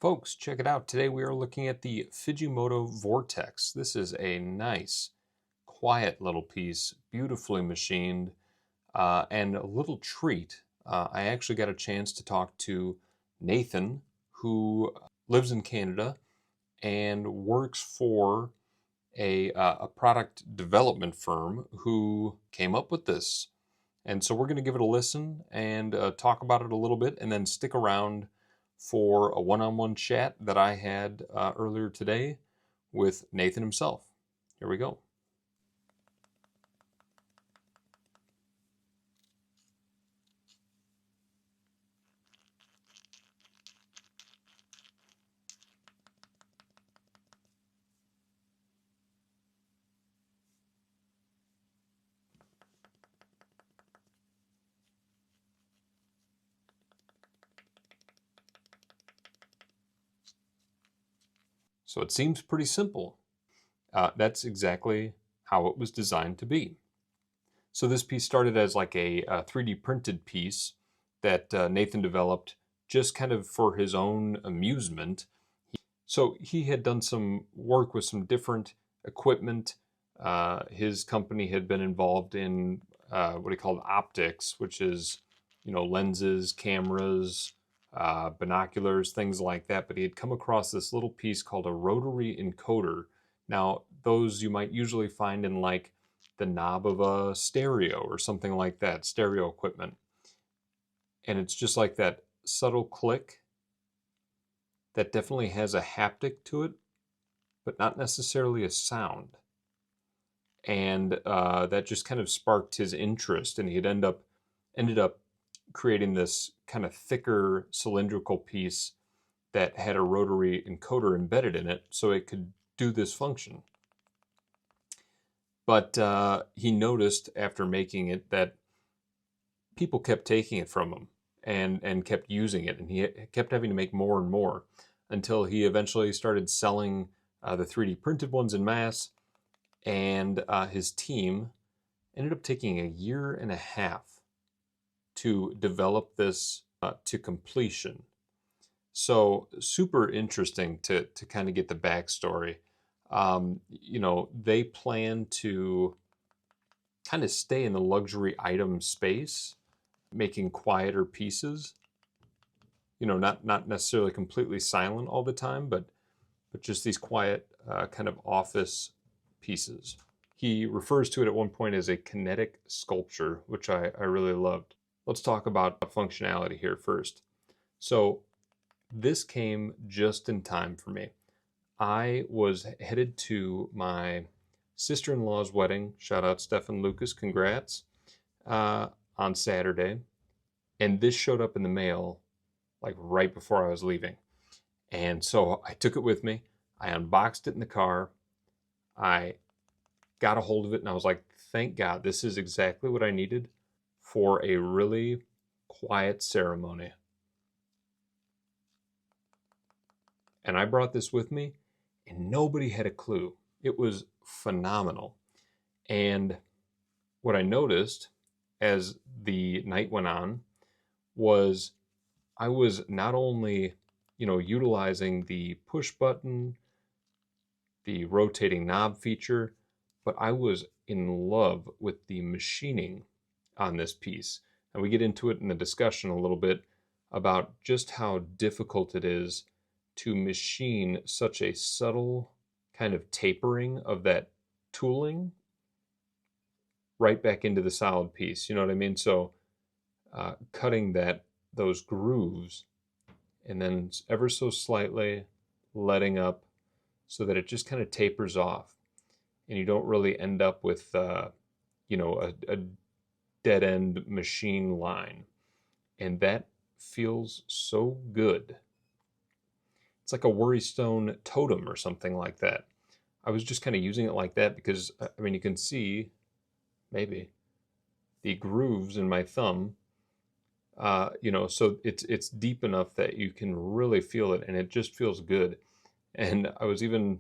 Folks, check it out. Today we are looking at the Fidgimoto Vortex. This is a nice, quiet little piece, beautifully machined, and a little treat. I actually got a chance to talk to Nathan, who lives in Canada and works for a product development firm who came up with this. And so we're going to give it a listen and talk about it a little bit, and then stick around for a one-on-one chat that I had earlier today with Nathan himself. Here we go. So it seems pretty simple. That's exactly how it was designed to be. So this piece started as like a 3D printed piece that Nathan developed just kind of for his own amusement. So he had done some work with some different equipment. His company had been involved in what he called optics, which is, lenses, cameras, binoculars, things like that. But he had come across this little piece called a rotary encoder. Now, those you might usually find in like the knob of a stereo or something like that, stereo equipment. And it's just like that subtle click that definitely has a haptic to it, but not necessarily a sound. And that just kind of sparked his interest, and he had ended up creating this kind of thicker cylindrical piece that had a rotary encoder embedded in it, so it could do this function. But he noticed after making it that people kept taking it from him and kept using it, and he kept having to make more and more until he eventually started selling the 3D printed ones in mass. And his team ended up taking a year and a half to develop this to completion. So super interesting to kind of get the backstory. They plan to kind of stay in the luxury item space, making quieter pieces. Not necessarily completely silent all the time, but just these quiet kind of office pieces. He refers to it at one point as a kinetic sculpture, which I really loved. Let's talk about functionality here first. So this came just in time for me. I was headed to my sister-in-law's wedding. Shout out Stefan Lucas, congrats, on Saturday. And this showed up in the mail like right before I was leaving. And so I took it with me. I unboxed it in the car. I got a hold of it and I was like, thank God, this is exactly what I needed for a really quiet ceremony. And I brought this with me and nobody had a clue. It was phenomenal. And what I noticed as the night went on was I was not only, utilizing the push button, the rotating knob feature, but I was in love with the machining on this piece. And we get into it in the discussion a little bit about just how difficult it is to machine such a subtle kind of tapering of that tooling right back into the solid piece. You know what I mean? So cutting those grooves and then ever so slightly letting up so that it just kind of tapers off and you don't really end up with a dead end machine line. And that feels so good. It's like a Worrystone totem or something like that. I was just kind of using it like that because, you can see maybe the grooves in my thumb, so it's deep enough that you can really feel it and it just feels good. And I was even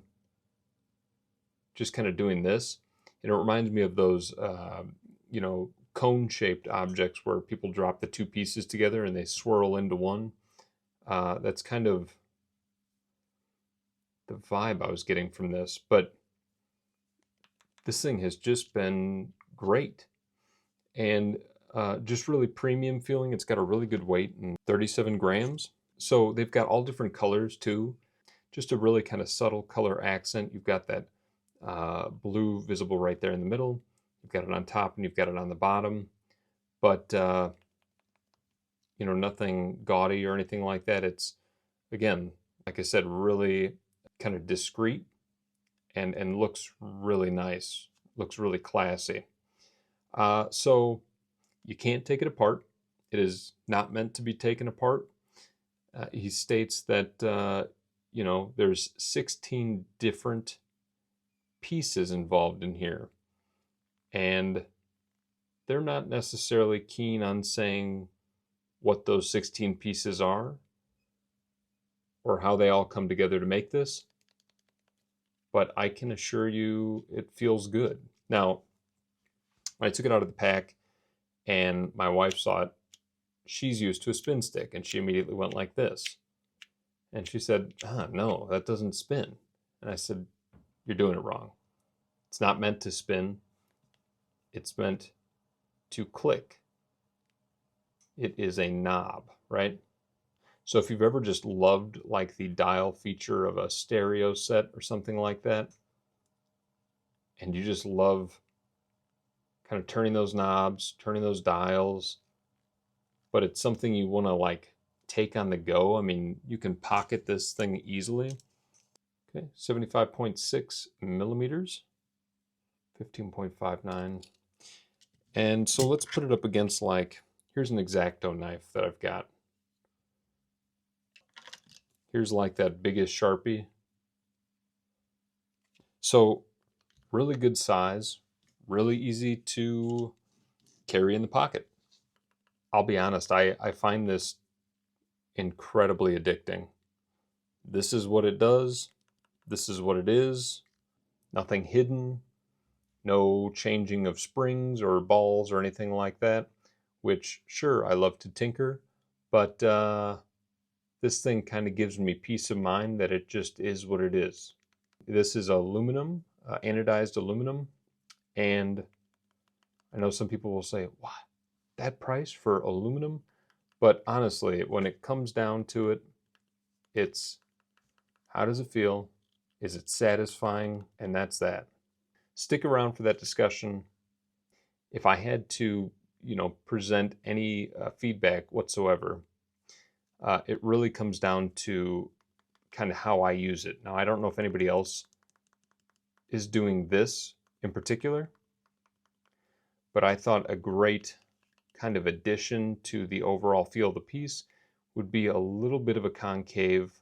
just kind of doing this, and it reminds me of those, cone-shaped objects where people drop the two pieces together and they swirl into one. That's kind of the vibe I was getting from this, but this thing has just been great and just really premium feeling. It's got a really good weight and 37 grams. So they've got all different colors too, just a really kind of subtle color accent. You've got that blue visible right there in the middle. You've got it on top and you've got it on the bottom, but nothing gaudy or anything like that. It's, again, like I said, really kind of discreet and looks really nice, looks really classy. So you can't take it apart. It is not meant to be taken apart. He states that there's 16 different pieces involved in here, and they're not necessarily keen on saying what those 16 pieces are or how they all come together to make this, but I can assure you it feels good. Now, when I took it out of the pack and my wife saw it, she's used to a spin stick, and she immediately went like this. And she said, no, that doesn't spin. And I said, you're doing it wrong. It's not meant to spin. It's meant to click. It is a knob, right? So if you've ever just loved like the dial feature of a stereo set or something like that, and you just love kind of turning those knobs, turning those dials, but it's something you want to like take on the go. I mean, you can pocket this thing easily. Okay, 75.6 millimeters, 15.59. And so let's put it up against, like, here's an X-Acto knife that I've got. Here's like that biggest Sharpie. So really good size, really easy to carry in the pocket. I'll be honest, I find this incredibly addicting. This is what it does. This is what it is. Nothing hidden. No changing of springs or balls or anything like that, which, sure, I love to tinker, but this thing kind of gives me peace of mind that it just is what it is. This is aluminum, anodized aluminum, and I know some people will say, what, that price for aluminum? But honestly, when it comes down to it, it's how does it feel? Is it satisfying? And that's that. Stick around for that discussion. If I had to, present any feedback whatsoever, it really comes down to kind of how I use it. Now, I don't know if anybody else is doing this in particular, but I thought a great kind of addition to the overall feel of the piece would be a little bit of a concave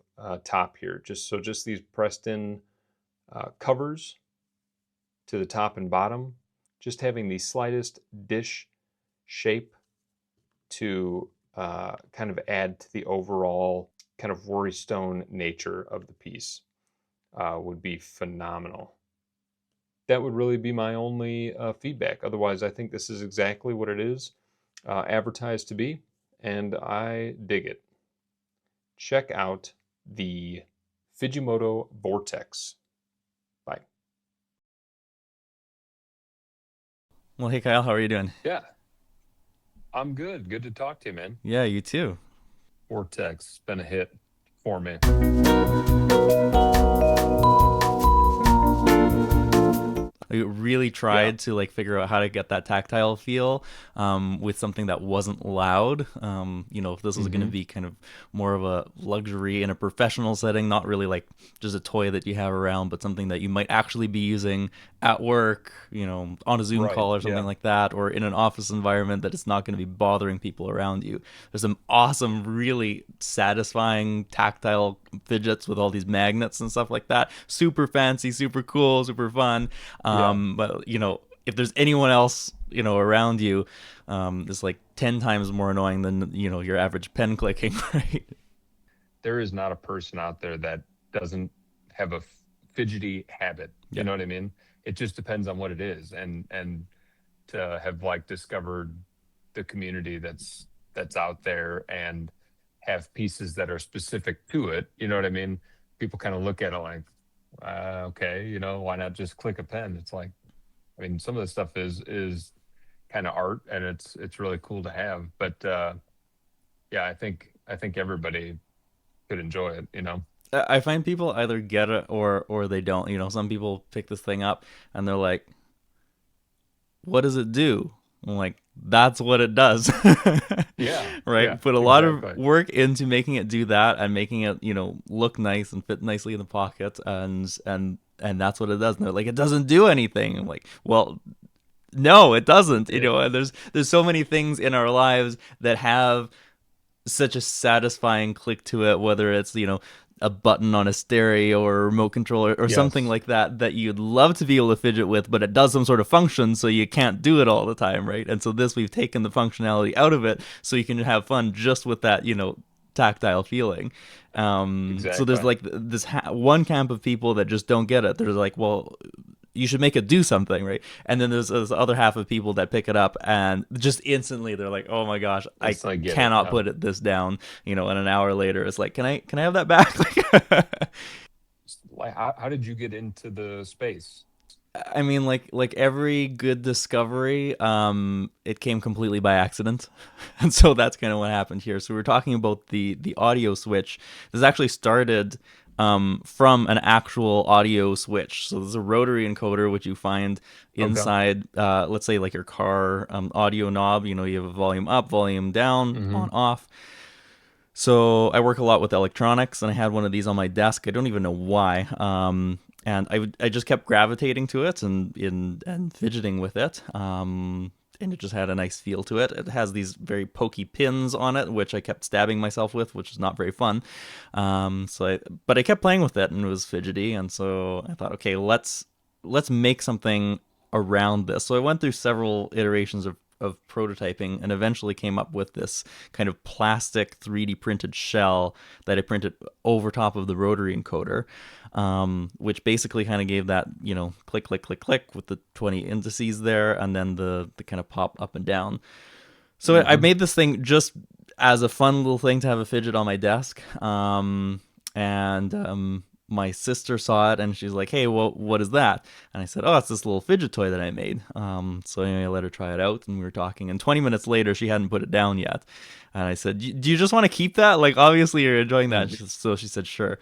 top here. Just these pressed in covers to the top and bottom, just having the slightest dish shape to kind of add to the overall kind of worry stone nature of the piece would be phenomenal. That would really be my only feedback. Otherwise, I think this is exactly what it is advertised to be, and I dig it. Check out the Fidgimoto Vortex. Bye. Well, hey Kyle, how are you doing? Yeah, I'm good. Good to talk to you, man. Yeah, you too. Vortex has been a hit for me. I really Yeah. tried to like figure out how to get that tactile feel with something that wasn't loud. If this was going to Mm-hmm. be kind of more of a luxury in a professional setting, not really like just a toy that you have around, but something that you might actually be using at work, on a Zoom Right. call or something Yeah. like that, or in an office environment that it's not going to be bothering people around you. There's some awesome, really satisfying tactile fidgets with all these magnets and stuff like that. Super fancy, super cool, super fun. Yeah. But if there's anyone else around you, it's like 10 times more annoying than your average pen clicking, right? There is not a person out there that doesn't have a fidgety habit. You Yeah, know what I mean? It just depends on what it is, and to have like discovered the community that's out there and have pieces that are specific to it. You know what I mean? People kind of look at it like, Okay, why not just click a pen? It's like, I mean, some of the stuff is kind of art, and it's really cool to have. But yeah, I think everybody could enjoy it. I find people either get it or they don't. Some people pick this thing up and they're like, "What does it do?" I'm like, "That's what it does." Yeah, yeah, Right? Put a lot of exactly. work into making it do that and making it, look nice and fit nicely in the pocket, and that's what it does. And they're like, "It doesn't do anything." I'm like, "Well, no, it doesn't." It, And there's so many things in our lives that have such a satisfying click to it, whether it's, a button on a stereo or a remote controller or something yes, like that, that you'd love to be able to fidget with, but it does some sort of function, so you can't do it all the time, right? And so we've taken the functionality out of it so you can have fun just with that, tactile feeling. So there's exactly. like this one camp of people that just don't get it. They're like, well, you should make it do something, right? And then there's this other half of people that pick it up and just instantly they're like, oh my gosh, I It's like, get it. cannot put this down. And an hour later it's like, can I have that back? Like, Like, how did you get into the space? I mean, like every good discovery, it came completely by accident, and so that's kind of what happened here. So we're talking about the audio switch. This actually started from an actual audio switch. So there's a rotary encoder which you find Okay. inside, let's say like your car audio knob. You have a volume up, volume down, Hmm. on off. So I work a lot with electronics, and I had one of these on my desk. I don't even know why. And I just kept gravitating to it and fidgeting with it. And it just had a nice feel to it. It has these very pokey pins on it, which I kept stabbing myself with, which is not very fun. But I kept playing with it, and it was fidgety. And so I thought, okay, let's make something around this. So I went through several iterations of prototyping and eventually came up with this kind of plastic 3D printed shell that I printed over top of the rotary encoder, which basically kind of gave that, click, click, click, click with the 20 indices there, and then the kind of pop up and down. So I Hmm. made this thing just as a fun little thing to have a fidget on my desk. And my sister saw it and she's like, "Hey, what is that?" And I said, "Oh, it's this little fidget toy that I made." So anyway, I let her try it out and we were talking. And 20 minutes later, she hadn't put it down yet. And I said, "Do you just want to keep that? Like, obviously you're enjoying that." So she said, "Sure."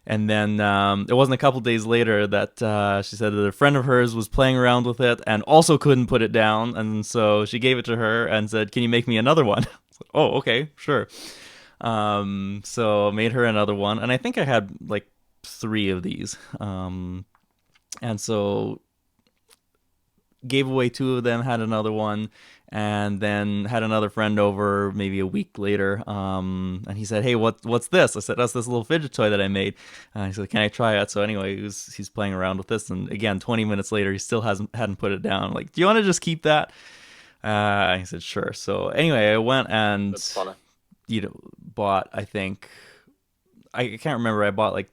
And then it wasn't a couple days later that she said that a friend of hers was playing around with it and also couldn't put it down. And so she gave it to her and said, "Can you make me another one?" Oh, okay, sure. So made her another one. And I think I had like three of these. And so gave away two of them, had another one, and then had another friend over maybe a week later. And he said, "Hey, what's this?" I said, "That's this little fidget toy that I made." He said, "Can I try it?" So anyway, he's playing around with this, and again, 20 minutes later, he still hadn't put it down. I'm like, "Do you want to just keep that?" He said, "Sure." So anyway, I went and That's funny. bought. I think I can't remember. I bought like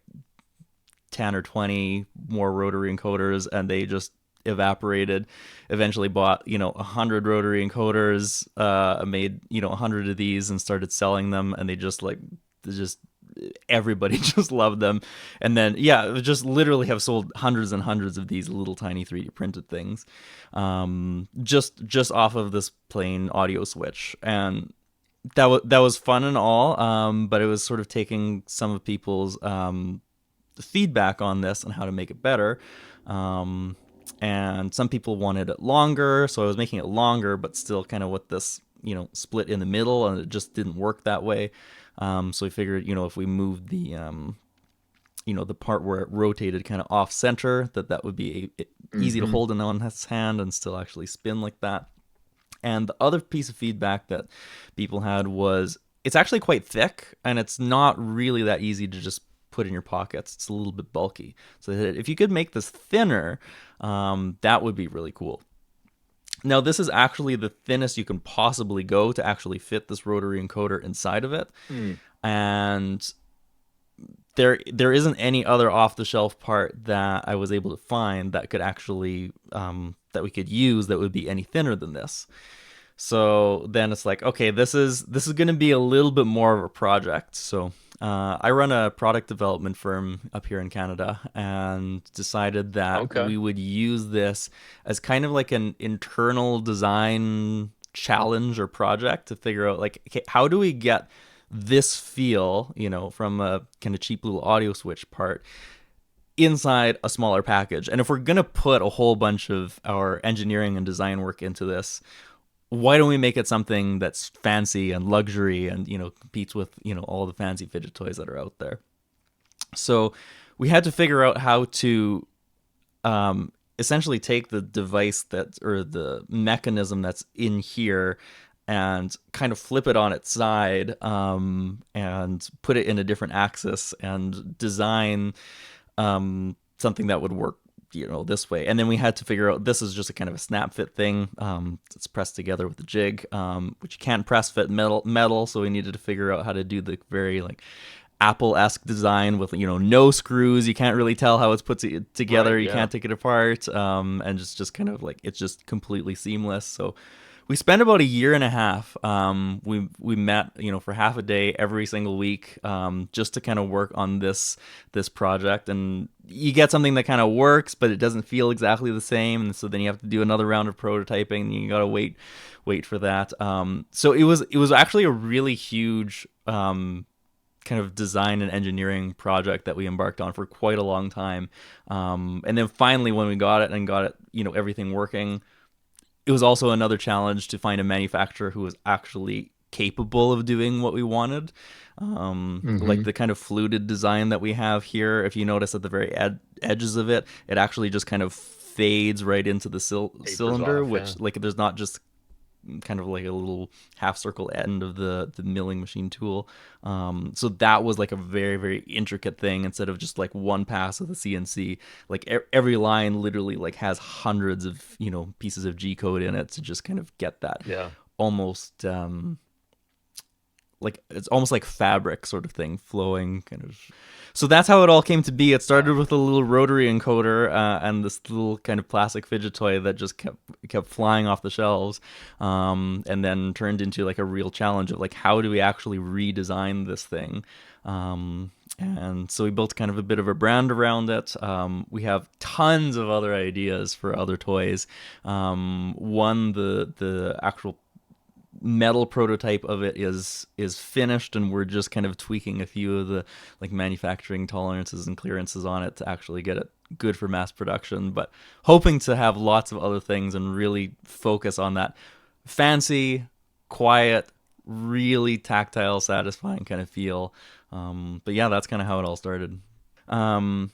10 or 20 more rotary encoders and they just evaporated. Eventually bought 100 rotary encoders, made 100 of these and started selling them, and they just everybody just loved them. And then yeah, just literally have sold hundreds and hundreds of these little tiny 3D printed things, just off of this plain audio switch. And that was fun and all, but it was sort of taking some of people's feedback on this and how to make it better. Um, and some people wanted it longer, so I was making it longer, but still kind of with this, split in the middle, and it just didn't work that way. So we figured, if we moved the part where it rotated kind of off center, that would be easy to Hmm. hold in one's hand and still actually spin like that. And the other piece of feedback that people had was it's actually quite thick and it's not really that easy to just put in your pockets. It's a little bit bulky. So if you could make this thinner, that would be really cool. Now, this is actually the thinnest you can possibly go to actually fit this rotary encoder inside of it. Mm. And there isn't any other off the shelf part that I was able to find that could actually that we could use that would be any thinner than this. So then it's like, okay, this is going to be a little bit more of a project. So I run a product development firm up here in Canada and decided that Okay. we would use this as kind of like an internal design challenge or project to figure out like, okay, how do we get this feel, from a kind of cheap little audio switch part inside a smaller package. And if we're going to put a whole bunch of our engineering and design work into this, why don't we make it something that's fancy and luxury and competes with all the fancy fidget toys that are out there? So we had to figure out how to essentially take the device that or the mechanism that's in here and kind of flip it on its side, and put it in a different axis and design something that would work this way. And then we had to figure out this is just a kind of a snap fit thing. It's pressed together with a jig, which you can't press fit metal. So we needed to figure out how to do the very like Apple-esque design with no screws. You can't really tell how it's put together. Right. You Yeah. can't take it apart, and just kind of like it's just completely seamless. So we spent about a year and a half. We met for half a day every single week, just to kind of work on this project. And you get something that kind of works, but it doesn't feel exactly the same. And so then you have to do another round of prototyping. And you gotta wait for that. So it was actually a really huge kind of design and engineering project that we embarked on for quite a long time. And then finally, when we got it, everything working, it was also another challenge to find a manufacturer who was actually capable of doing what we wanted. Like Hmm. the kind of fluted design that we have here, if you notice at the very edges of it, it actually just kind of fades right into the Papers cylinder, off. Yeah. which like there's not just kind of like a little half circle end of the milling machine tool. So that was like a very, very intricate thing instead of just like one pass of the CNC. Like every line literally like has hundreds of, pieces of G code in it to just kind of get that Yeah. almost like it's almost like fabric sort of thing flowing kind of. So that's how it all came to be. It Yeah. started with a little rotary encoder, and this little kind of plastic fidget toy that just kept flying off the shelves, and then turned into like a real challenge of like how do we actually redesign this thing. And so we built kind of a bit of a brand around it. We have tons of other ideas for other toys. One, the actual metal prototype of it is finished, and we're just kind of tweaking a few of the like manufacturing tolerances and clearances on it to actually get it good for mass production, but hoping to have lots of other things and really focus on that fancy, quiet, really tactile, satisfying kind of feel. But yeah, that's kind of how it all started. um,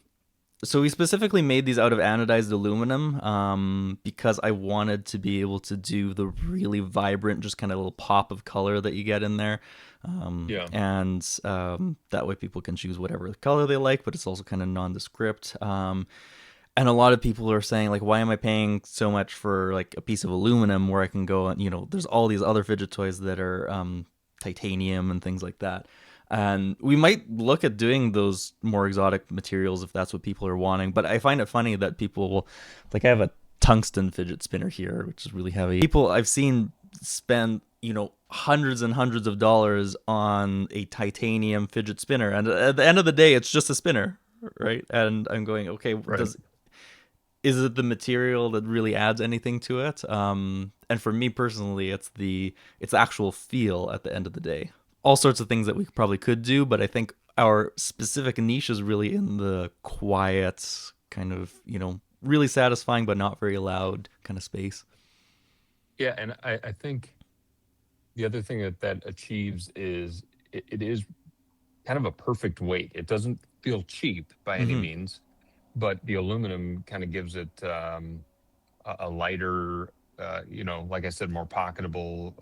so we specifically made these out of anodized aluminum, because I wanted to be able to do the really vibrant, just kind of little pop of color that you get in there. Yeah. And that way people can choose whatever color they like, but it's also kind of nondescript. And a lot of people are saying like, why am I paying so much for like a piece of aluminum where I can go and there's all these other fidget toys that are titanium and things like that. And we might look at doing those more exotic materials if that's what people are wanting. But I find it funny that people will, like, I have a tungsten fidget spinner here, which is really heavy. People I've seen spend, hundreds and hundreds of dollars on a titanium fidget spinner. And at the end of the day, it's just a spinner, right? And I'm going, okay, Right. is it the material that really adds anything to it? And for me personally, it's the actual feel at the end of the day. All sorts of things that we probably could do, but I think our specific niche is really in the quiet kind of, really satisfying but not very loud kind of space. Yeah. And I think the other thing that achieves is it is kind of a perfect weight. It doesn't feel cheap by any Mm-hmm. means, but the aluminum kind of gives it a lighter, like I said, more pocketable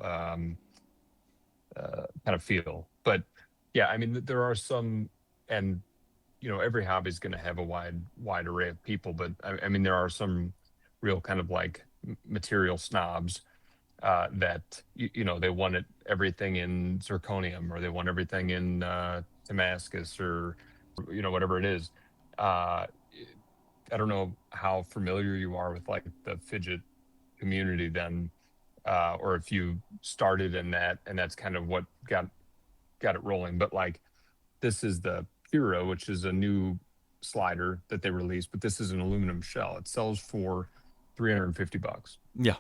kind of feel. But yeah, I mean, there are some, and every hobby is going to have a wide array of people. But I mean, there are some real kind of like material snobs that they want everything in zirconium, or they want everything in Damascus, or whatever it is. Uh, I don't know how familiar you are with like the fidget community then, or if you started in that and that's kind of what got it rolling. But like this is the Pura, which is a new slider that they released, but this is an aluminum shell. It sells for $350. Yeah,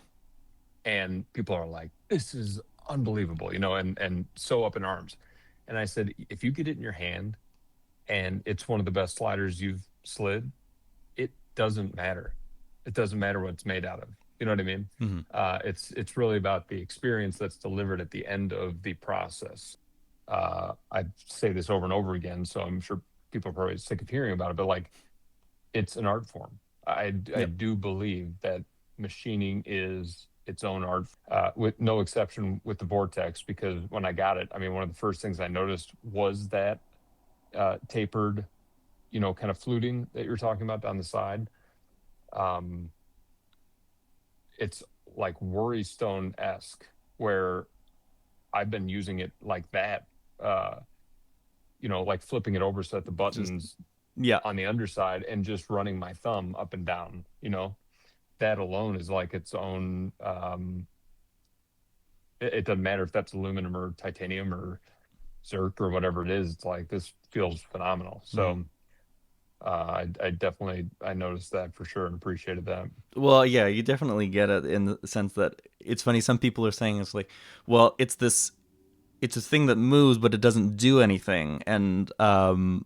And people are like, this is unbelievable, and so up in arms. And I said, if you get it in your hand and it's one of the best sliders you've slid, it doesn't matter. It doesn't matter what it's made out of. You know what I mean? hmm It's really about the experience that's delivered at the end of the process. I say this over and over again, so I'm sure people are probably sick of hearing about it, but like, it's an art form. I yeah, do believe that machining is its own art, with no exception with the Vortex, because when I got it, I mean, one of the first things I noticed was that tapered, kind of fluting that you're talking about down the side. Um, it's like Worrystone esque, where I've been using it like that, uh, like flipping it over so that the just buttons yeah. on the underside and just running my thumb up and down, that alone is like its own. It doesn't matter if that's aluminum or titanium or Zerk or whatever it is. It's like, this feels phenomenal. Mhm. So I definitely, I noticed that for sure and appreciated that. Well, yeah, you definitely get it in the sense that it's funny. Some people are saying it's like, well, it's a thing that moves, but it doesn't do anything. And from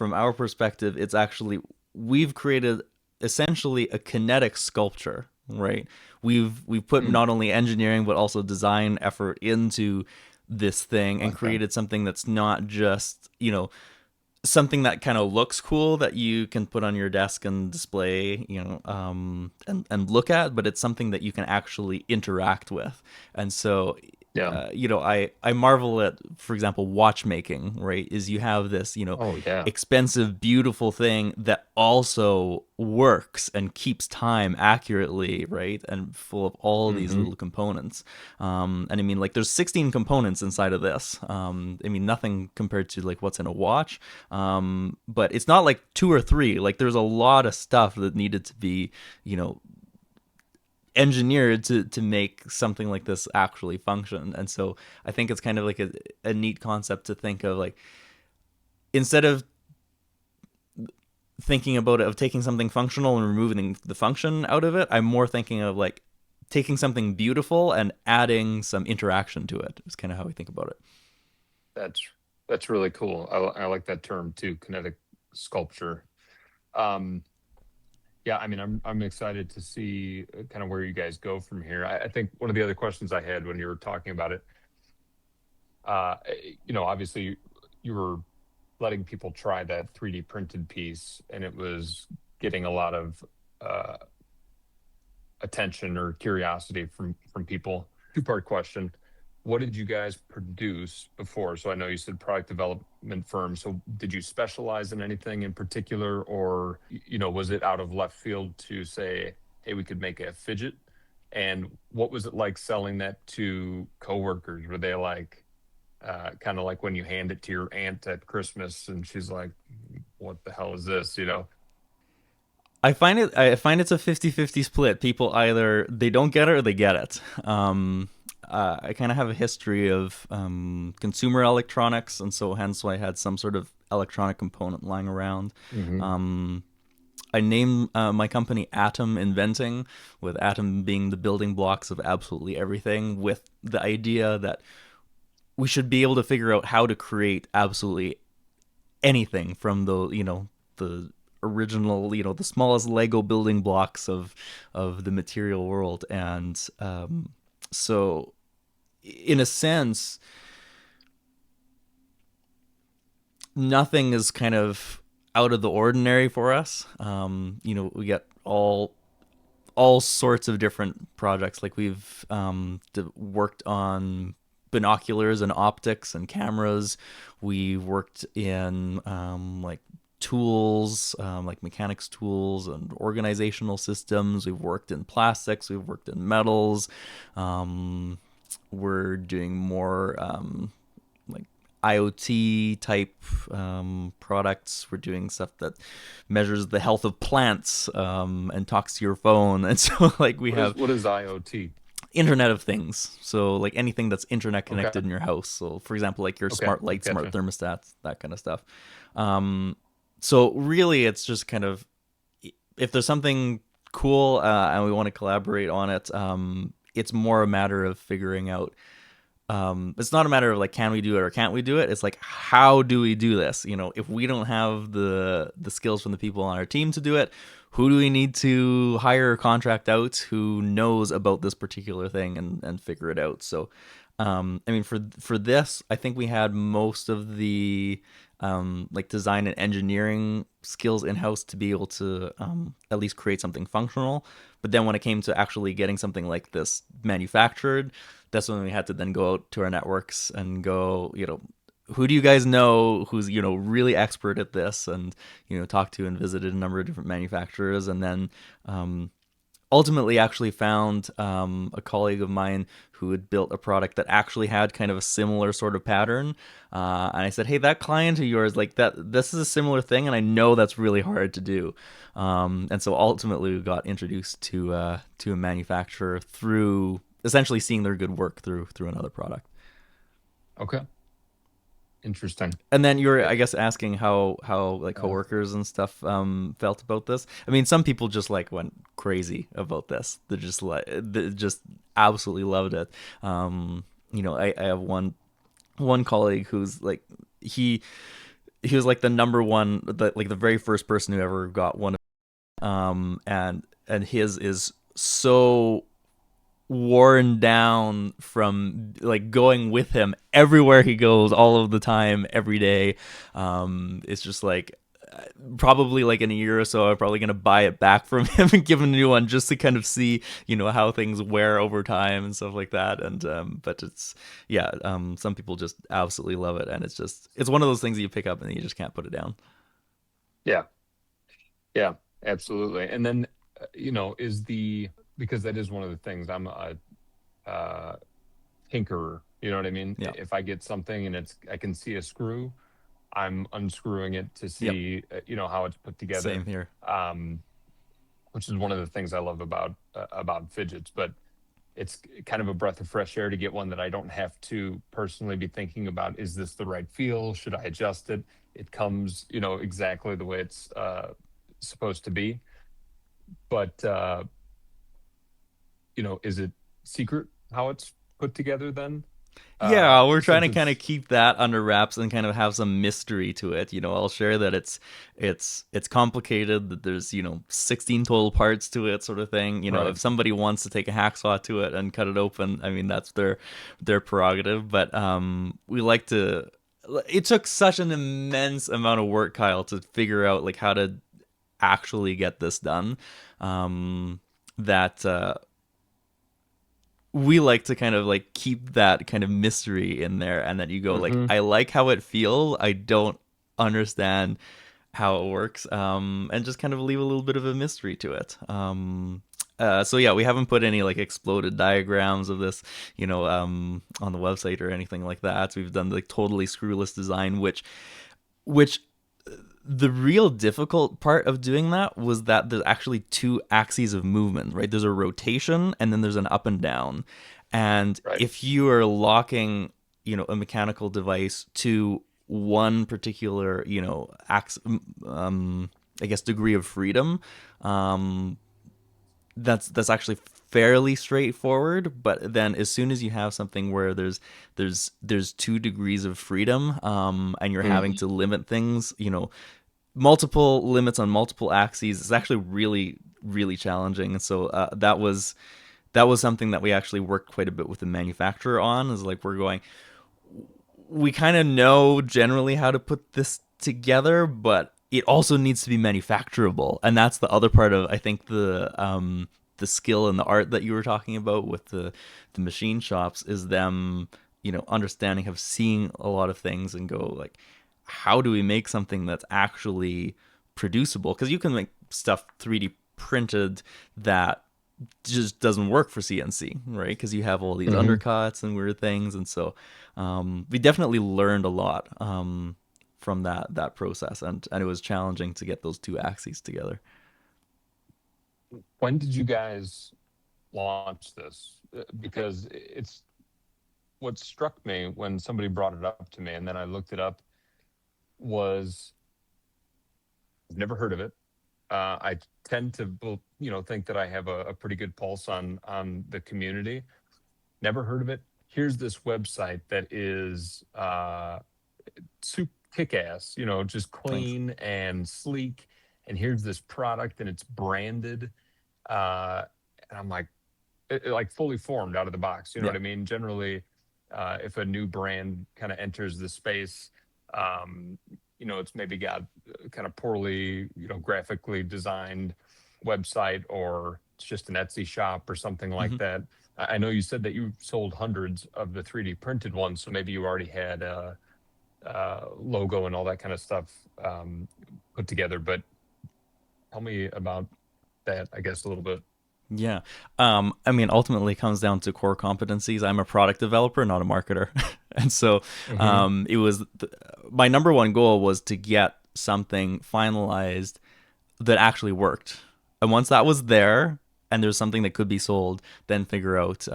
our perspective, it's actually we've created essentially a kinetic sculpture, right? We've put Hmm. not only engineering but also design effort into this thing and Like that. created something that's not just something that kind of looks cool that you can put on your desk and display, and look at, but it's something that you can actually interact with. And so, Yeah. I marvel at, for example, watchmaking, right? Is you have this, Oh yeah. expensive, beautiful thing that also works and keeps time accurately, right? And full of all these Hmm. little components. And I mean, like, there's 16 components inside of this. I mean, nothing compared to like what's in a watch. But it's not like two or three. Like, there's a lot of stuff that needed to be, you know, engineered to make something like this actually function. And so I think it's kind of like a neat concept to think of, like, instead of thinking about it of taking something functional and removing the function out of it, I'm more thinking of like taking something beautiful and adding some interaction to it. Is kind of how we think about it. That's that's really cool. I like that term too, kinetic sculpture. Um, yeah, I mean, I'm excited to see kind of where you guys go from here. I think one of the other questions I had when you were talking about it, obviously you were letting people try that 3D printed piece, and it was getting a lot of uh, attention or curiosity from people. Two-part question: what did you guys produce before? So I know you said product development firm. So did you specialize in anything in particular, or was it out of left field to say, hey, we could make a fidget? And what was it like selling that to coworkers? Were they like, kind of like when you hand it to your aunt at Christmas and she's like, what the hell is this? I find it's a 50-50 split. People either they don't get it or they get it. I kind of have a history of consumer electronics, and so hence I had some sort of electronic component lying around. Hmm. I named my company Atom Inventing, with Atom being the building blocks of absolutely everything, with the idea that we should be able to figure out how to create absolutely anything from the original, the smallest Lego building blocks of the material world. And so, in a sense, nothing is kind of out of the ordinary for us. We get all sorts of different projects. Like, we've worked on binoculars and optics and cameras. We've worked in like tools, like mechanics tools and organizational systems. We've worked in plastics. We've worked in metals. Um, we're doing more like IoT type products. We're doing stuff that measures the health of plants and talks to your phone. And so, like, we have What is IoT? Internet of Things. So like anything that's internet Okay. connected in your house. So for example, like your Okay. smart lights, smart Gotcha. thermostats, that kind of stuff. Um, so really, it's just kind of if there's something cool and we want to collaborate on it, it's more a matter of figuring out. It's not a matter of like can we do it or can't we do it. It's like how do we do this? You know, if we don't have the skills from the people on our team to do it, who do we need to hire or contract out who knows about this particular thing and figure it out? So, I mean, for this, I think we had most of the like design and engineering skills in house to be able to at least create something functional. But then when it came to actually getting something like this manufactured, that's when we had to then go out to our networks and go, you know, who do you guys know who's, you know, really expert at this, and, you know, talked to and visited a number of different manufacturers, and then ultimately actually found a colleague of mine who had built a product that actually had kind of a similar sort of pattern. And I said, hey, that client of yours, like that, this is a similar thing, and I know that's really hard to do. And so ultimately, we got introduced to a manufacturer through essentially seeing their good work through another product. Okay. Interesting. And then you're, Eh, I guess, asking how like Uh, coworkers and stuff felt about this. I mean, some people just like went crazy about this. They just absolutely loved it. You know, I have one colleague who's like he he was like the number one, like the very first person who ever got one. And his is so worn down from like going with him everywhere he goes all of the time every day. It's just like probably like in a year or so I'm probably going to buy it back from him and give him a new one just to kind of see, you know, how things wear over time and stuff like that. And but it's yeah, some people just absolutely love it, and it's one of those things that you pick up and you just can't put it down. yeah. Yeah. Absolutely. And then, is because that is one of the things I'm a uh, tinkerer. You know what I mean? Yeah. If I get something and I can see a screw, I'm unscrewing it to Yep. see, how it's put together. Same here. Um, which is one of the things I love about fidgets. But it's kind of a breath of fresh air to get one that I don't have to personally be thinking about. Is this the right feel? Should I adjust it? It comes, exactly the way it's supposed to be. But is it secret how it's put together then? Yeah, we're trying Since to kind of it's keep that under wraps and kind of have some mystery to it. You know, I'll share that it's complicated, that there's, you know, 16 total parts to it sort of thing. You know, right. if somebody wants to take a hacksaw to it and cut it open, I mean, that's their prerogative, but we like to it took such an immense amount of work, Kyle, to figure out like how to actually get this done. That we like to kind of like keep that kind of mystery in there, and that you go like, Hmm. I like how it feels, I don't understand how it works, and just kind of leave a little bit of a mystery to it. So yeah, we haven't put any like exploded diagrams of this, you know, on the website or anything like that. We've done like totally screwless design, which the real difficult part of doing that was that there's actually two axes of movement, right? There's a rotation and then there's an up and down. And Right. if you are locking, you know, a mechanical device to one particular, you know, I guess degree of freedom, um, that's actually fairly straightforward. But then as soon as you have something where there's 2 degrees of freedom, and you're having Hmm. to limit things, you know, multiple limits on multiple axes, is actually really challenging. And so that was something that we actually worked quite a bit with the manufacturer on. Is like we kind of know generally how to put this together, but it also needs to be manufacturable, and that's the other part of, I think, the skill and the art that you were talking about with the machine shops, is them, you know, understanding, have seen a lot of things and go like, how do we make something that's actually producible? Because you can make stuff 3D printed that just doesn't work for CNC, right? Because you have all these Hmm. undercuts and weird things, and so we definitely learned a lot from that process, and it was challenging to get those two axes together. When did you guys launch this because it's what struck me when somebody brought it up to me, and then I looked it up. Was I've never heard of it. I tend to, think that I have a pretty good pulse on the community. Never heard of it. Here's this website that is super kick-ass, just Thanks. clean and sleek. And here's this product, and it's branded. Uh, and I'm like, like fully formed out of the box. You know Yeah. what I mean? Generally, if a new brand kind of enters the space, um, it's maybe got kind of poorly, graphically designed website, or it's just an Etsy shop or something like Hmm. that. I know you said that you sold hundreds of the 3D printed ones, so maybe you already had a, logo and all that kind of stuff put together. But tell me about that, I guess, a little bit. Yeah. I mean, ultimately it comes down to core competencies. I'm a product developer, not a marketer. And so Hmm. it was my number one goal was to get something finalized that actually worked. And once that was there and there's something that could be sold, then figure out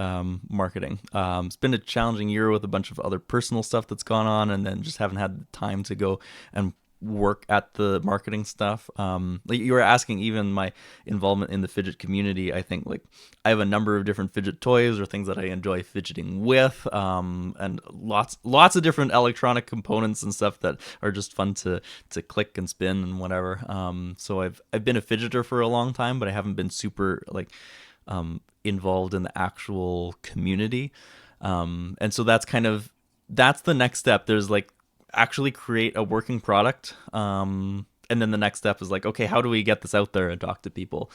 marketing. It's been a challenging year with a bunch of other personal stuff that's gone on, and then just haven't had the time to go and work at the marketing stuff. Like you were asking, even my involvement in the fidget community, I think like I have a number of different fidget toys or things that I enjoy fidgeting with, and lots of different electronic components and stuff that are just fun to click and spin and whatever. So I've been a fidgeter for a long time, but I haven't been super like involved in the actual community. And so that's the next step. There's like actually create a working product. And then the next step is like, okay, how do we get this out there and talk to people?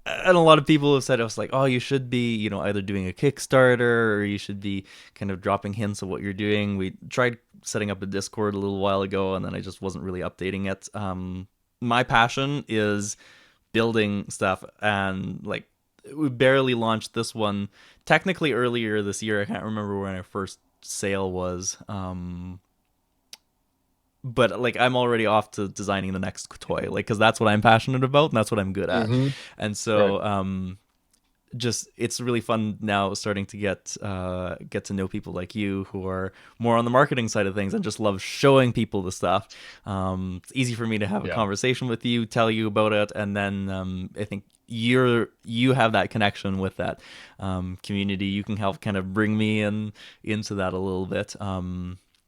And a lot of people have said it was like, oh, you should be, either doing a Kickstarter or you should be kind of dropping hints of what you're doing. We tried setting up a Discord a little while ago, and then I just wasn't really updating it. My passion is building stuff, and like we barely launched this one technically earlier this year. I can't remember when our first sale was. But like I'm already off to designing the next toy, like because that's what I'm passionate about and that's what I'm good at. Hmm. And Right. so just it's really fun now starting to get to know people like you who are more on the marketing side of things and just love showing people the stuff. It's easy for me to have a Yeah. conversation with you, tell you about it, and then I think you have that connection with that community. You can help kind of bring me into that a little bit.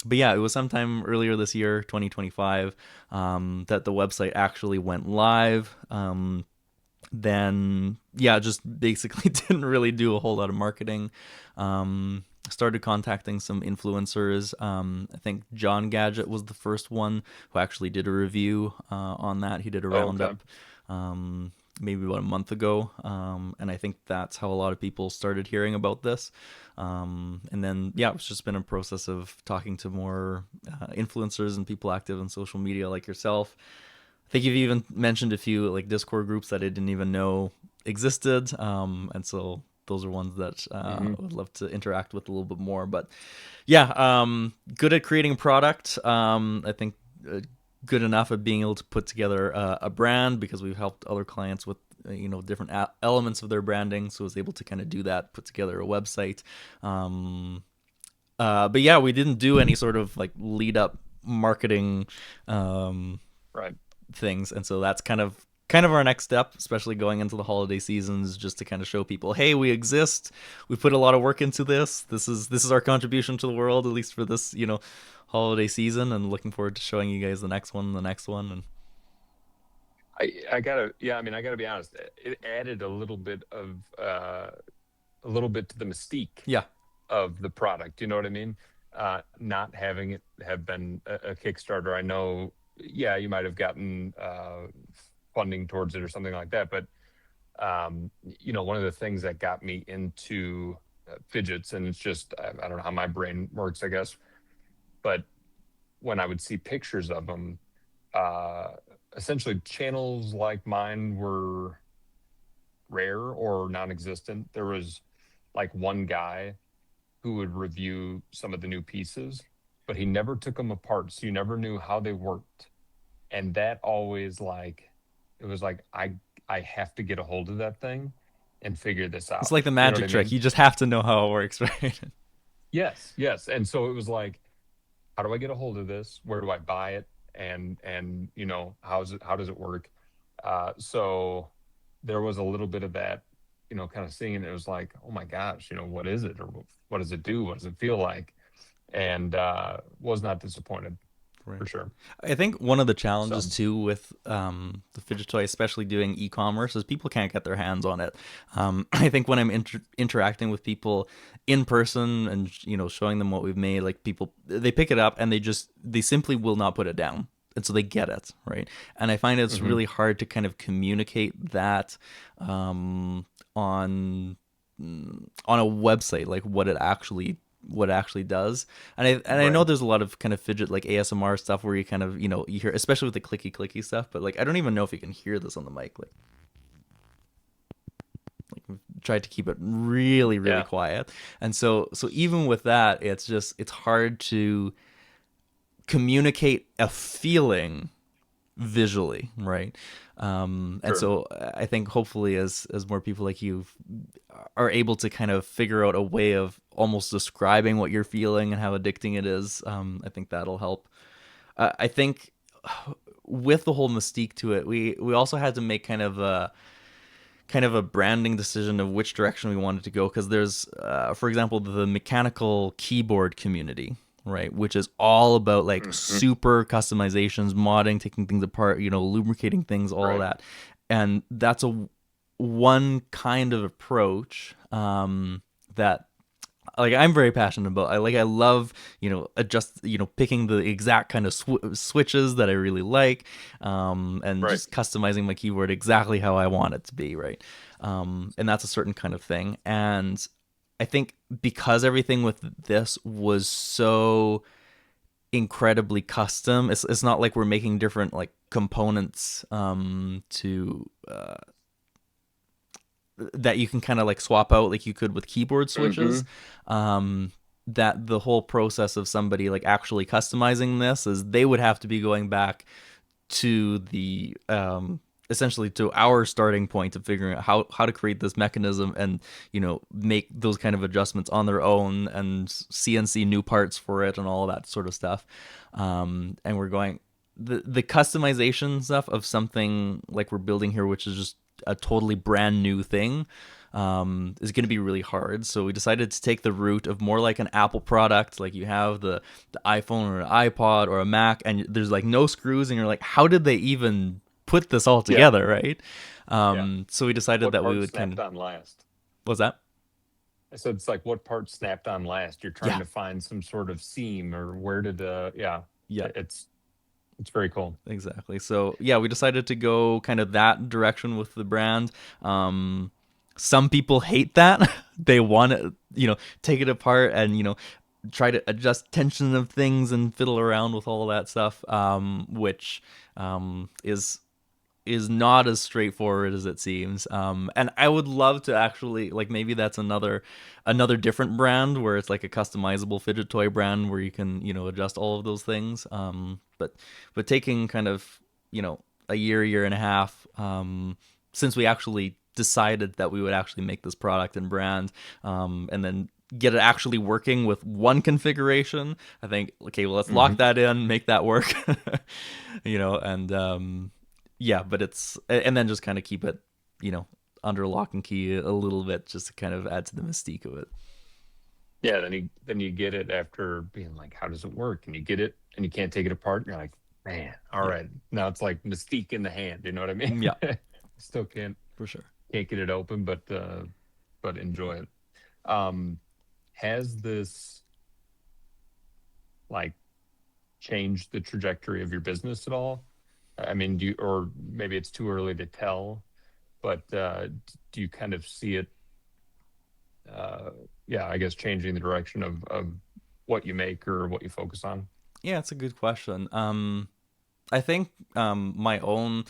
But yeah, it was sometime earlier this year, 2025, that the website actually went live. Then yeah, just basically didn't really do a whole lot of marketing. Started contacting some influencers. I think John Gadget was the first one who actually did a review on that. He did a Oh, okay. roundup maybe about a month ago, and I think that's how a lot of people started hearing about this. And then yeah, it's just been a process of talking to more influencers and people active in social media like yourself. I think you've even mentioned a few like Discord groups that I didn't even know existed, and so those are ones that I Hmm. would love to interact with a little bit more. But yeah, good at creating product. I think good enough at being able to put together a brand because we've helped other clients with different elements of their branding. So I was able to kind of do that, put together a website. Um, but yeah, we didn't do any sort of like lead up marketing Right. things, and so that's kind of our next step, especially going into the holiday seasons, just to kind of show people, hey, we exist, we put a lot of work into this. This is our contribution to the world, at least for this holiday season, and looking forward to showing you guys the next one, and I gotta, yeah, I mean, I gotta be honest. It added a little bit to the mystique yeah. of the product. You know what I mean? Not having it have been a Kickstarter. I know, yeah, you might have gotten funding towards it or something like that, but one of the things that got me into fidgets, and it's just I don't know how my brain works, I guess, but when I would see pictures of them, uh, essentially channels like mine were rare or non-existent. There was like one guy who would review some of the new pieces, but he never took them apart, so you never knew how they worked. And that always, like, it was like I have to get a hold of that thing. and figure this It's out. like the You know what magic I trick. mean? You just have to know how it works, right? Yes, yes. And so it was like, how do I get a hold of this? Where do I buy it? And how does it work? So there was a little bit of that, kind of seeing it. It was like, oh my gosh, what is it, or what does it do? What does it feel like? And was not disappointed Right. for sure. I think one of the challenges So, too with the fidget toy, especially doing e-commerce, is people can't get their hands on it. I think when I'm interacting with people in person and showing them what we've made, like people they pick it up and they simply will not put it down, and so they get it right. And I find it's mhm, really hard to kind of communicate that on on a website, like what it actually does. And I know right. there's a lot of kind of fidget like ASMR stuff where you kind of you hear, especially with the clicky stuff, but like I don't even know if you can hear this on the mic. Like we've tried to keep it really Yeah. quiet, and so even with that, it's hard to communicate a feeling visually, right? And Sure. so I think hopefully as more people like you are able to kind of figure out a way of almost describing what you're feeling and how addicting it is, I think that'll help. I think with the whole mystique to it, we also had to make kind of a branding decision of which direction we wanted to go, because there's for example, the mechanical keyboard community, right, which is all about like Hmm. super customizations, modding, taking things apart, lubricating things, all of Right. that. And that's a one kind of approach that like I'm very passionate about. I love adjust picking the exact kind of switches that I really like, and Right. just customizing my keyboard exactly how I want it to be, right. And that's a certain kind of thing. And I think because everything with this was so incredibly custom, it's not like we're making different like components to that you can kind of like swap out like you could with keyboard switches. Hmm. um that the whole process of somebody like actually customizing this is they would have to be going back to the essentially to our starting point of figuring out how to create this mechanism and make those kind of adjustments on their own and CNC new parts for it and all that sort of stuff. And we're going the customization stuff of something like we're building here, which is just a totally brand new thing, is going to be really hard. So we decided to take the route of more like an Apple product, like you have the iPhone or an iPod or a Mac, and there's like no screws, and you're like, how did they even put this all Yeah. together, right? Yeah. So we decided What that we part would kind of, snapped on last? what's that? I said it's like what part snapped on last. You're trying Yeah, to find some sort of seam or where did yeah. yeah. It's very cool. Exactly. So yeah, we decided to go kind of that direction with the brand. Some people hate that. They want to, take it apart and try to adjust tension of things and fiddle around with all that stuff, which is not as straightforward as it seems. And I would love to actually like maybe that's another different brand where it's like a customizable fidget toy brand where you can adjust all of those things. But taking kind of a year and a half since we actually decided that we would actually make this product and brand, and then get it actually working with one configuration. I think okay, well let's lock Hmm. that in, make that work, and yeah, but and then just kind of keep it, under lock and key a little bit just to kind of add to the mystique of it. Yeah. Then you get it after being like, how does it work? And you get it and you can't take it apart. And you're like, man, all Yeah, right. Now it's like mystique in the hand. You know what I mean? yeah, Still for sure. can't get it open, but enjoy it. Um, has this like changed the trajectory of your business at all? I mean, or maybe it's too early to tell, but do you kind of see it, uh, yeah, I guess changing the direction of what you make or what you focus on? Yeah, it's a good question. I think my own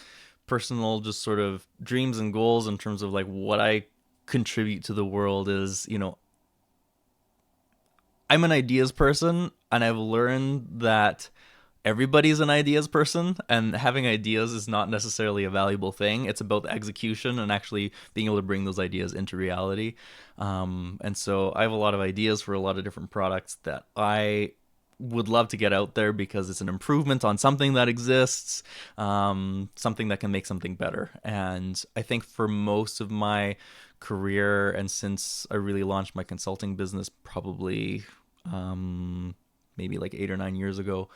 personal just sort of dreams and goals in terms of like what I contribute to the world is, I'm an ideas person, and I've learned that everybody's an ideas person, and having ideas is not necessarily a valuable thing. It's about the execution and actually being able to bring those ideas into reality. And so I have a lot of ideas for a lot of different products that I would love to get out there because it's an improvement on something that exists, something that can make something better. And I think for most of my career, and since I really launched my consulting business probably maybe like 8 or 9 years ago,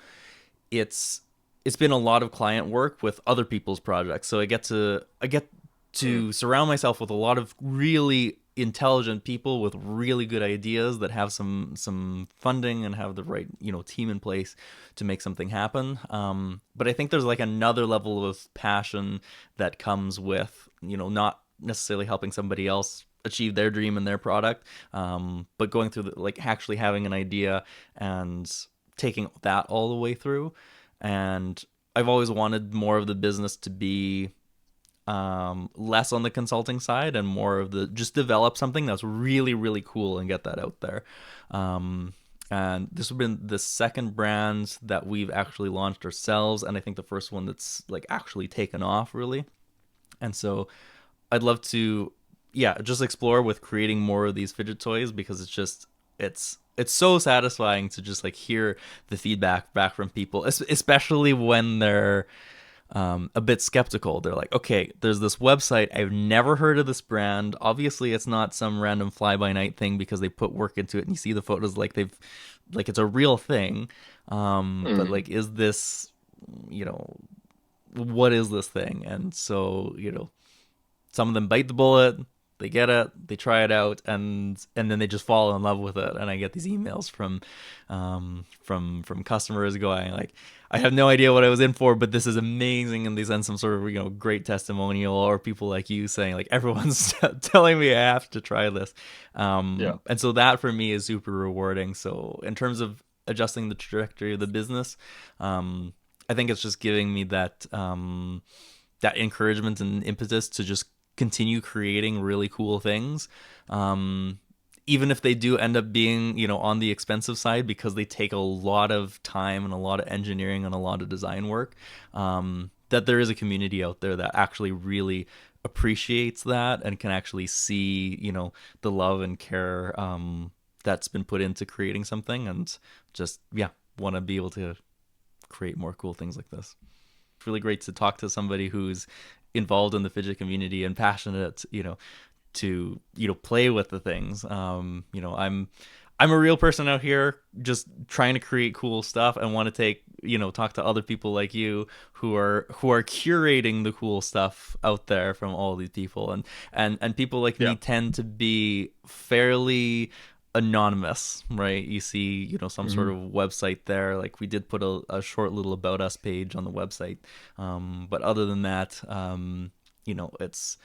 it's it's been a lot of client work with other people's projects. So I get to surround myself with a lot of really intelligent people with really good ideas that have some funding and have the right team in place to make something happen. But I think there's like another level of passion that comes with not necessarily helping somebody else achieve their dream and their product, but going through like actually having an idea and taking that all the way through. And I've always wanted more of the business to be less on the consulting side and more of the just develop something that's really, really cool and get that out there. And this has been the second brand that we've actually launched ourselves, and I think the first one that's like actually taken off really. And so I'd love to, yeah, just explore with creating more of these fidget toys because it's so satisfying to just like hear the feedback back from people, especially when they're a bit skeptical. They're like, okay, there's this website. I've never heard of this brand. Obviously, it's not some random fly by night thing because they put work into it, and you see the photos like it's a real thing. But Mm. like, is this, you know, what is this thing? And so, some of them bite the bullet, they get it, they try it out, and then they just fall in love with it. And I get these emails from customers going like, I have no idea what I was in for, but this is amazing, and they send some sort of great testimonial, or people like you saying like, everyone's telling me I have to try this. Yeah. And so that for me is super rewarding. So in terms of adjusting the trajectory of the business, I think it's just giving me that encouragement and impetus to just continue creating really cool things. Even if they do end up being, on the expensive side because they take a lot of time and a lot of engineering and a lot of design work, that there is a community out there that actually really appreciates that and can actually see, the love and care that's been put into creating something, and just, yeah, want to be able to create more cool things like this. It's really great to talk to somebody who's involved in the fidget community and passionate, to play with the things. I'm a real person out here just trying to create cool stuff and want to talk to other people like you who are curating the cool stuff out there from all these people. And people like Yeah. me tend to be fairly anonymous, right? You see, some sort Hmm. of website there. Like we did put a short little about us page on the website. But other than that, it's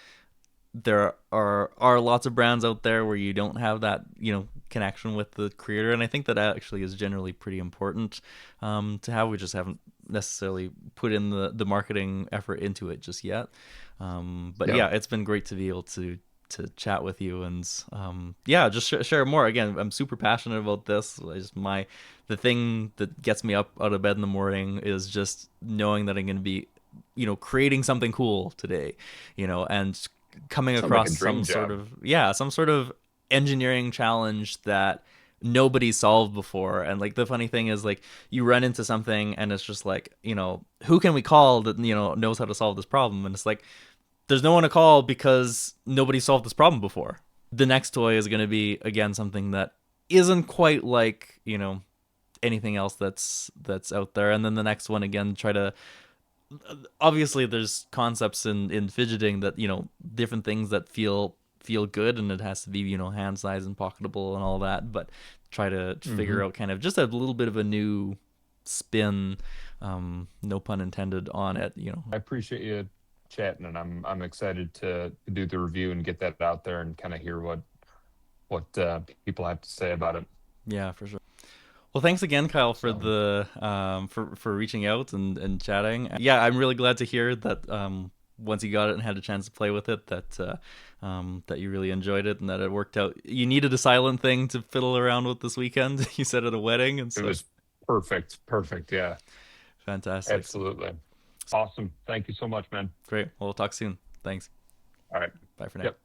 there are lots of brands out there where you don't have that connection with the creator, and I think that actually is generally pretty important to have. We just haven't necessarily put in the marketing effort into it just yet. But Yeah. yeah, it's been great to be able to chat with you, and yeah, just share more. Again, I'm super passionate about this. The thing that gets me up out of bed in the morning is just knowing that I'm going to be creating something cool today, and coming Sounds like a across dream job. some sort of engineering challenge that nobody solved before. And like the funny thing is, like, you run into something and it's just like, who can we call that knows how to solve this problem? And it's like, there's no one to call because nobody solved this problem before. The next toy is going to be again something that isn't quite like anything else that's out there. And then the next one again, try to, obviously there's concepts in fidgeting that different things that feel good, and it has to be hand size and pocketable and all that, but try to figure Hmm. out kind of just a little bit of a new spin, no pun intended, on it. I appreciate you chatting, and I'm excited to do the review and get that out there and kind of hear what people have to say about it. Yeah, for sure. Well, thanks again, Kyle, for So the for reaching out and chatting. Yeah, I'm really glad to hear that once you got it and had a chance to play with it, that you really enjoyed it and that it worked out. You needed a silent thing to fiddle around with this weekend. You said at a wedding, and it so was perfect, perfect. Yeah. Fantastic. Absolutely. Awesome. Thank you so much, man. Great. Well, we'll talk soon. Thanks. All right. Bye for now. Yep.